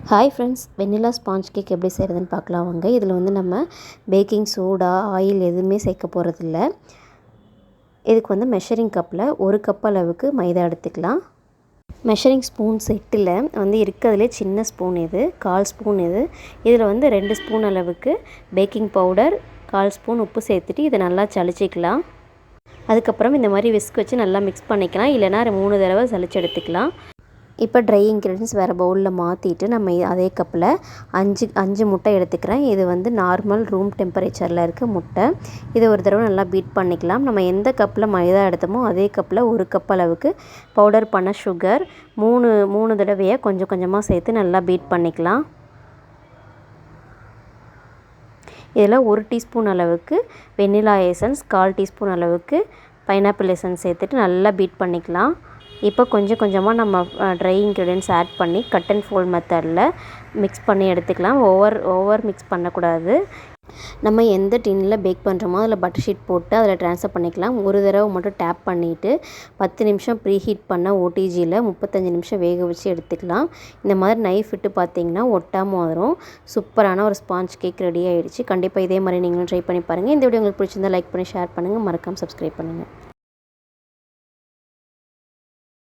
Hi friends, வெண்ணிலா sponge cake எப்படி செய்கிறதுன்னு பார்க்கலாம் வாங்க. இதில் வந்து நம்ம பேக்கிங் சோடா, ஆயில் எதுவுமே சேர்க்க போகிறதில்ல. இதுக்கு வந்து மெஷரிங் கப்பில் 1 கப் அளவுக்கு மைதா எடுத்துக்கலாம். மெஷரிங் ஸ்பூன் செட்டில் வந்து இருக்கிறதுலே சின்ன ஸ்பூன் இது, 1/4 ஸ்பூன் இது. இதில் வந்து 2 ஸ்பூன் அளவுக்கு பேக்கிங் பவுடர், 1/4 ஸ்பூன் உப்பு சேர்த்துட்டு இதை நல்லா சளிச்சிக்கலாம். அதுக்கப்புறம் இந்த மாதிரி விஸ்க் வச்சு நல்லா மிக்ஸ் பண்ணிக்கலாம், இல்லைனா 3 தடவை சளிச்சு எடுத்துக்கலாம். இப்போ ட்ரை இன்க்ரீடியன்ஸ் வேறு பவுலில் மாற்றிட்டு நம்ம அதே கப்பில் 5 முட்டை எடுத்துக்கிறேன். இது வந்து நார்மல் ரூம் டெம்பரேச்சரில் இருக்க முட்டை. இதை ஒரு தடவை நல்லா பீட் பண்ணிக்கலாம். நம்ம எந்த கப்பில் மைதா எடுத்தோமோ அதே கப்பில் 1 கப் அளவுக்கு பவுடர் பண்ண சுகர் 3 தடவையாக கொஞ்சம் கொஞ்சமாக சேர்த்து நல்லா பீட் பண்ணிக்கலாம். இதில் 1 டீஸ்பூன் அளவுக்கு வெண்ணிலா எசன்ஸ், 1/4 டீஸ்பூன் அளவுக்கு பைனாப்பிள் எசன்ஸ் சேர்த்துட்டு நல்லா பீட் பண்ணிக்கலாம். இப்போ கொஞ்சம் கொஞ்சமாக நம்ம ட்ரை இன்க்ரீடியன்ட்ஸ் ஆட் பண்ணி கட் அண்ட் ஃபோல்ட் மெத்தடில் மிக்ஸ் பண்ணி எடுத்துக்கலாம். ஓவர் மிக்ஸ் பண்ணக்கூடாது. நம்ம எந்த டின்னில் பேக் பண்ணுறோமோ அதில் பட்டர் ஷீட் போட்டு அதில் ட்ரான்ஸ்ஃபர் பண்ணிக்கலாம். ஒரு தடவை மட்டும் டேப் பண்ணிவிட்டு 10 நிமிஷம் ப்ரீ ஹீட் பண்ண ஓடிஜியில் 35 நிமிஷம் வேக வச்சு எடுத்துக்கலாம். இந்த மாதிரி நைஃப் விட்டு பார்த்திங்கன்னா ஒட்டாமல் வரும். சூப்பரான ஒரு ஸ்பாஞ்ச் கேக் ரெடி ஆகிடுச்சு. கண்டிப்பாக இதே மாதிரி நீங்களும் ட்ரை பண்ணி பாருங்கள். இந்த வீடியோ உங்களுக்கு பிடிச்சிருந்தா லைக் பண்ணி ஷேர் பண்ணுங்கள், மறக்காமல் சப்ஸ்கிரைப் பண்ணுங்கள்.